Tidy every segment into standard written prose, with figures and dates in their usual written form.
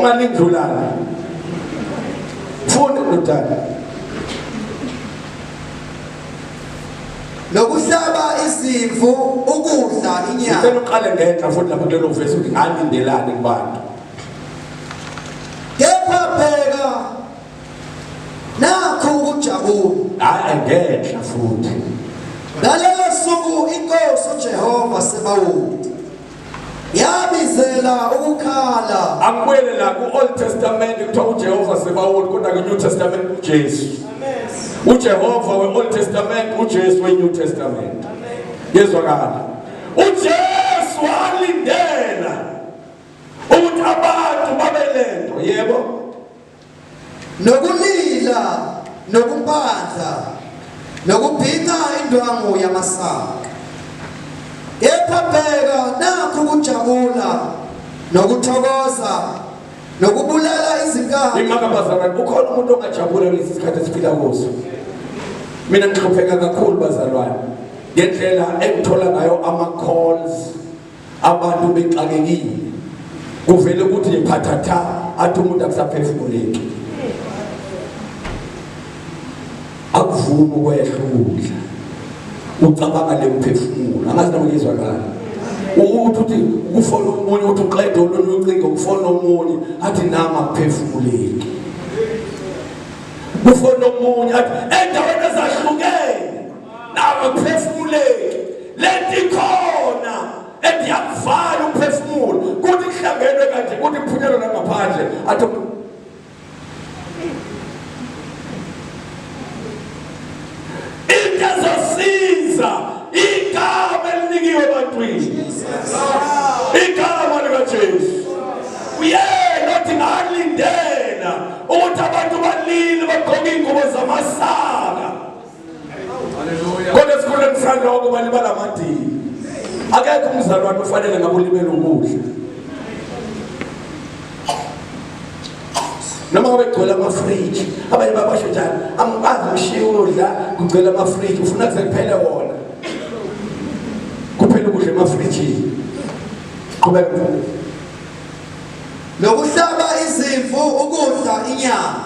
ungalindlulana funda nodala nokuhlaba izimvu ukudla inyama ngicela uqale ngenhla futhi lapha kulelo verse ukuthi ngalindelani kubantu kepha bheka nakho ukujabula hayi ngenhla futhi ngalelo suku inkosi uJehova Sebawuthi yabizela ukukhala akubuyele la ku-Old Testament kuthiwa uJehova Sebawuthi kodwa ku-New Testament uJesu uJehova we-Old Testament uJesu we-New Testament yezwakala uJesu walindela ukuthi abantu babelento yebo nokulila nokumpandla nokubhika indwangu yamasaka kepha bheka nakho ukujabula nokuthokoza nokubulala izinkabi imakabazalwane ukhona umuntu ongajabula lesi sikhathi esiphila kuso mina ngihlupheka kakhulu bazalwane ngendlela engithola ngayo ama-calls abantu bexakekile kuvele ukuthi ngiphathatha athi umuntu akusaphefumuleki akuvumi ukwehla ukudla ucabanga lemphefumulo angazi noma ngizwakala uthi ukufona umunye uthi uqede olunye ucingo ukufona omunye athi nama akuphefumuleki ufona omunye athi endaweni ezahlukene nama akuphefumuleki lento ikhona endiyakuvala umphefumulo kuthi kuhlangenwe kanje kuthi kuphunyelwe nangaphandle athi azosiza igama elinikiwe ebantwini igama likaJesu uyena othi ngalindela ukuthi abantu balile bagqoke ingubo zamasaka kodwa esikoleni saloko balibala amadini akekho umzalwane ufanele ngabe ulibele ukudla noma ngabe kugcwele amafriji abanye babasho njalo angikwazi ukushiya ukudla kugcwele amafriji ufuna kuze kuphele wona kuphela ukudla emafrijini qhubeka nokuhlaba izimvu ukudla inyama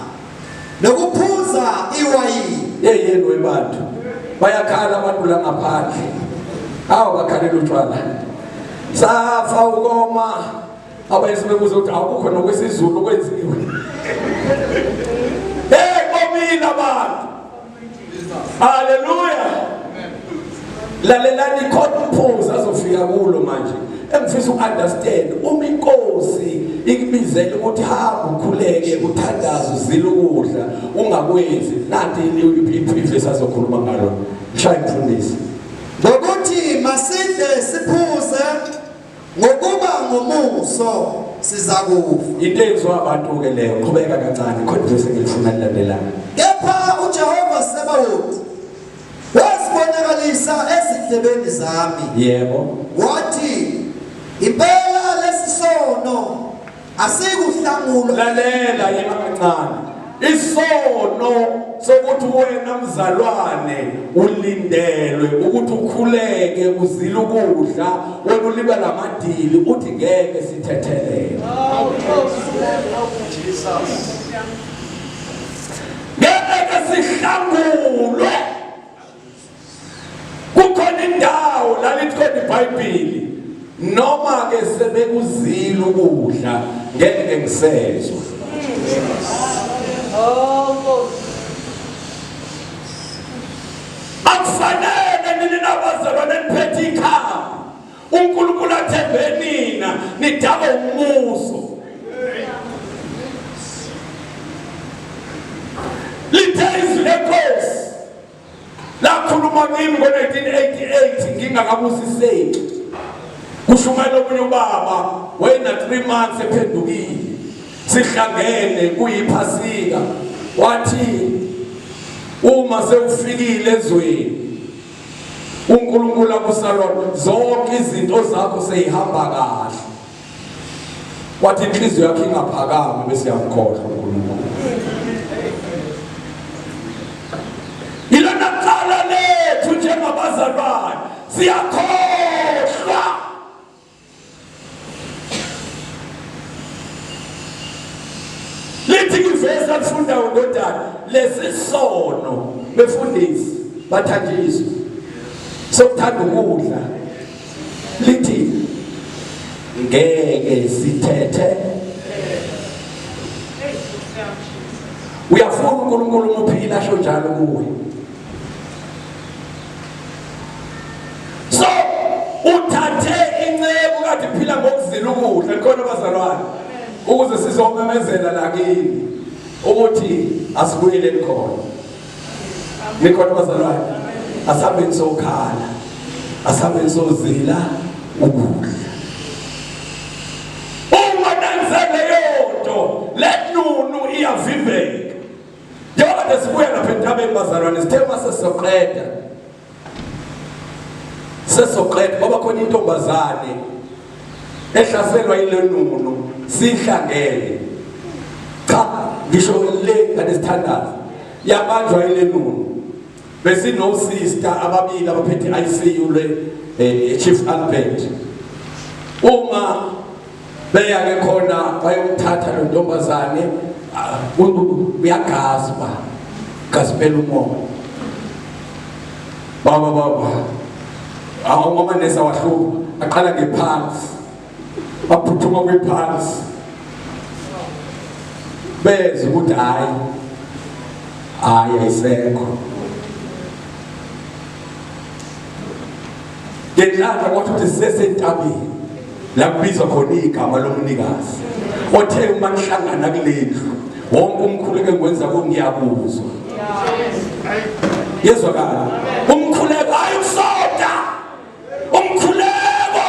nokuphuza iwayini yeyeni webantu bayakhala abantu la ngaphandle awu bakhalela utshwala safa ukoma abayisibebuza ukuthi akukho nokwesizulu kwenziwe hey komina abantu haleluya lalelani khona azofika kulo manje engifisa ukunderstand uma inkosi ikubizela ukuthi hamba ukhuleke uthandaze uzile ukudla ungakwenzi nanti iphefesi azokhuluma ngalo shaya imfundisi ngokuthi masidle siphuze ngokuba ngomuso sizakufa into enziwa abantu ke leyo qhubeka kancane khona bese ngifuna lilandelana kepha uJehova Sebawuthi wasibonakalisa ezindlebeni zami yebo wathi impela lesisono asikuhlangulwa lalela yima kancane isono sokuthi wena mzalwane ulindelwe ukuthi ukhuleke uzile ukudla wena uliba lamadili uthi ngeke sithethelele ngeke sihlangulwe kukhona indawo la lithi khona iBhayibheli noma ke sebekuzile ukudla ngeke ngisezwe akufanele nini nabazalwane niphethe ikhaya uNkulunkulu athembe nina nidaba umuso lithe lenkosi lakhuluma kimi ngo-1988 ngingakabusiseki kushumayela omunye ubaba wayena 3 months ephendukile sihlangene kuyiphasika wathi uma sewufikile ezweni uNkulunkulu akusalona zonke izinto zakho seyihamba kahle wathi inhliziyo yakhe ingaphakama bese yamkhohlwa uNkulunkulu ilona qala lethu njengabazalwane siyakhohlwa balifunda ngondaba lesisono befundisi bathanjiswa sokuthanda ukudla lithi ngeke sithethe uyafuna uNkulunkulu uphila asho njalo kuwe so uthathe incebo kade phila ngokuzila ukudla khona bazalwane ukuze sizomemezela la kini ukuthi asibuyele khona nikhona bazalwane asabe sokhala asabe sozila ukudla uma nanzele yonto lenunu iyavimbeka njengoba sibuya lapha entabeni bazalwane sithe sesoqeda ngoba khona intombazane ehlaselwa yile nunu sihlangene cha ngisho le kanesithandazo yabanjwa yile nunu bese no sister ababili abaphethe ICU le Chief Albert uma beya ke khona bayomthatha lo ntombazane uyagazba gazibela umoya baba awoma nesa wahluba aqala ngephansi baphuthuma kwephansi beze ukuthi hayi ayisekho ngenhlanhla kwathi sisesentabeni la kubizwa khona igama lomnikazi othe uma nihlangana kulendlu wonke umkhuleko engwenza ngiyabuzwa yezwakala umkhuleko ayusoda umkhuleko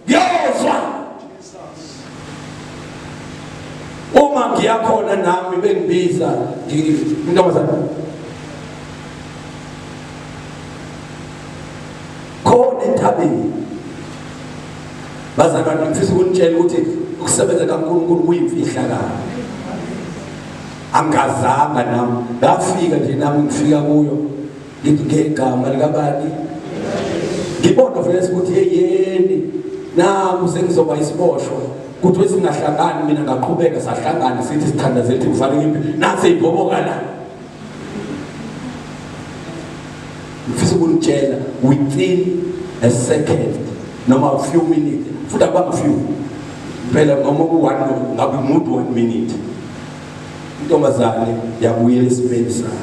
yozwa uma ngiyakhona nami bengibiza intombazana khona entabeni bazalwane ngifisa ukunitshela ukuthi ukusebenza kaNkulunkulu kuyimfihlakalo angazanga nami ngafika nje nami ngifika kuyo ngegama likabani ngibona vele ukuthi yeyeni nami sengizoba isiboshwa kuthi singahlangani mina ngaqhubeka sahlangana sithi sithandazele ukuthi kufanele impilo nase ibhoboka la ngifisa ukunitshela within a second noma a few minutes futhi akubanga few phela noma ku1 ngabe umuntu 1 minute intombazane yabuyela esimeni sayo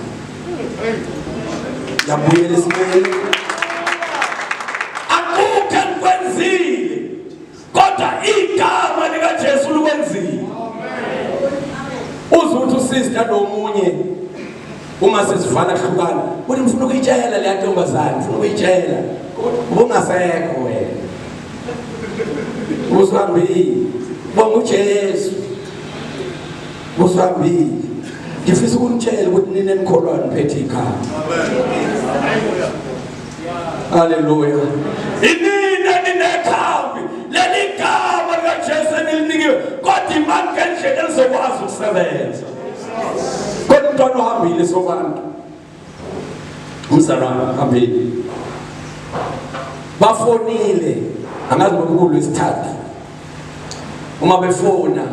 yabuyela esimeni akukho kwenzile kodwa igama lika Jesu likwenzile uzuthi usister nomunye uma sesivala hlukana wena ufuna ukuyitshela le ntombazane ufuna ukuyitshela ubungasekho wena usambili bonga uJesu usambili ngifisa ukunitshela ukuthi nina enikholwayo niphethe ikhaya haleluya inina ninekhambi leli gama likaJesu nilinikiwe kodwa imani ngendlela elizokwazi ukusebenza kodwa umntwana ohambile sobantu umzalwane hambile bafonile angazi ngokukhulu isithathu uma befona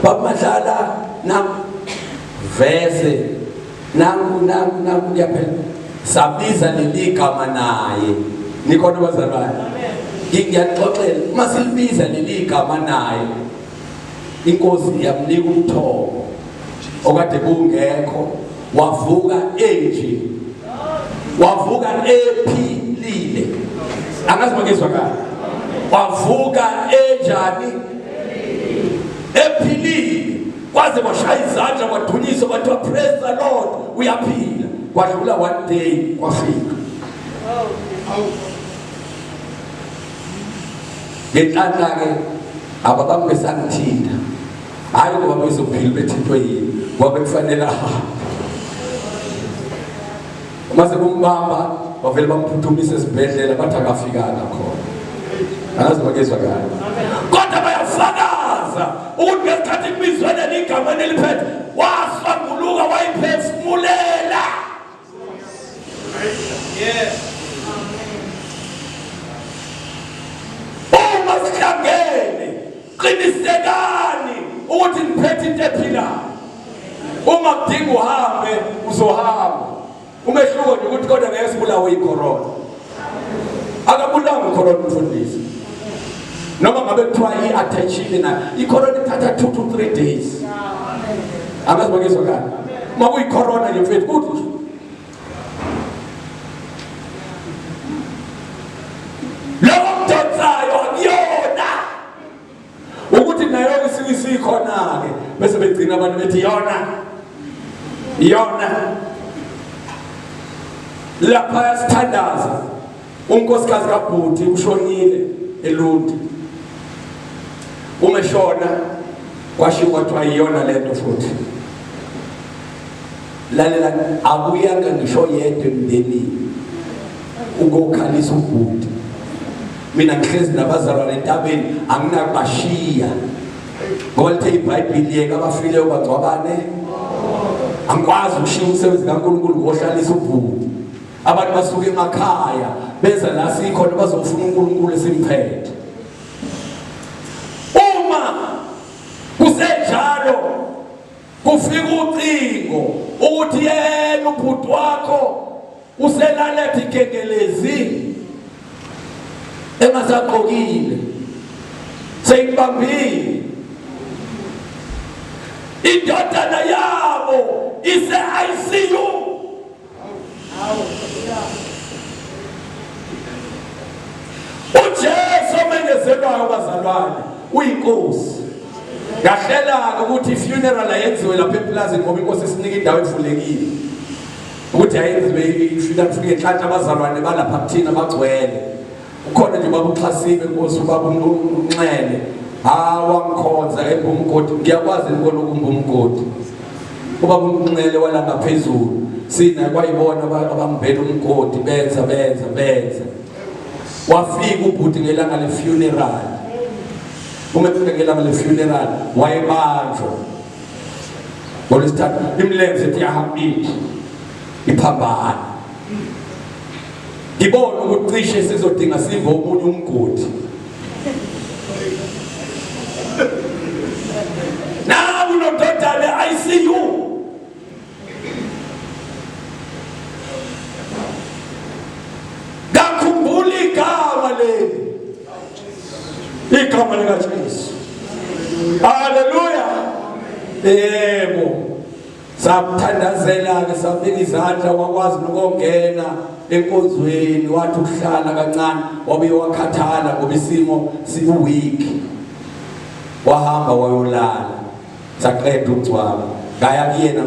bamadlala nam vese nangu yaphela sabiza leli gama naye nikhona bazalwane ngiyaxoxela uma silibiza leli gama naye inkosi yamnika umthobo okade kungekho wavuka enje wavuka ephilile angazi ngizwa kahle wavuka enjani ephilile kwaze washaya izandla wadunyisa wathi praise the Lord uyaphila kwadlula one day kwafika ngenhlanhla ke ababami besangithinta hayi ngoba bezophila bethintwe yini ngoba kufanele mase kumbamba bavele bamphuthumise esibhedlela bathi akafikanga khona angazi bakezwa kahle kodwa bayafakaza ukuthi ngesikhathi kubizwe leli gama neliphethe wasanguluka wayiphefumulela uma sihlangene qinisekani ukuthi ngiphethe into ephilayo. Uma kudinga uhambe uzohamba. Umehluko nje ukuthi kodwa ngeke sibulawe icorona. Akabulawa icorona mfundisi. Noma ngabe kuthiwa i-attachile na icorona ithatha 2 to 3 days. Akazibakizwa kahle. Makuyi corona nje mfethu kuthi ukuthi nayo isikhona ke bese begcina abantu bethi yona lapha sithandaza unkosikazi kaBhuti ushonile eLundi umeshona kwashiwo kwathiwa iyona lento futhi lalela akuyanga ngisho yedwa emndenini ukukhalisa uBhuti mina ngihlezi nabazalwane entabeni anginakubashiya ngoba lithe iBhayibheli yeke abafileyo bagcwabane angikwazi ukushiya umsebenzi kaNkulunkulu ngohlalisa uBhuti abantu basuka emakhaya beza la sikhona bazofuna uNkulunkulu esimphethe uma kusenjalo kufika ucingo ukuthi yena uBhuti wakho uselalethe igengelezi engasaqokile seyibambile indodana yabo ise-ICU uJesu omenyezelwayo bazalwane uyinkosi ngahlela ukuthi ifuneral ayenziwe lapha eplazini ngoba inkosi isinika indawo evulekile ukuthi ayenziwe ifuneral fike enhlanhla abazalwane balapha kuthina bagcwele ukhona nje baba uXhasiwe inkosi ubaba uNxele wangikhonza eBhumgodi ngiyakwazi ngibona ukumbumgodi ubaba uNxele wala ngaphezulu sina kwayibona abambela umgodi benza wafika uBhuti ngelanga lefuneral uma efika ngelanga lefuneral wayebanjwa ngolesithathu imlenze ethi yahambile iphambana ngibona ukuthi cishe sizodinga sive omunye umgodi nawu nododana ICU ngakhumbula igama leli igama likaJesu haleluya yebo sabuthandazela ke sabeka izandla wakwazi ukongena enkonzweni wathi ukuhlala kancane wabe wakhathala ngoba isimo sibuweak wahamba wayolala saqeda ukugcwala ngaya kuyena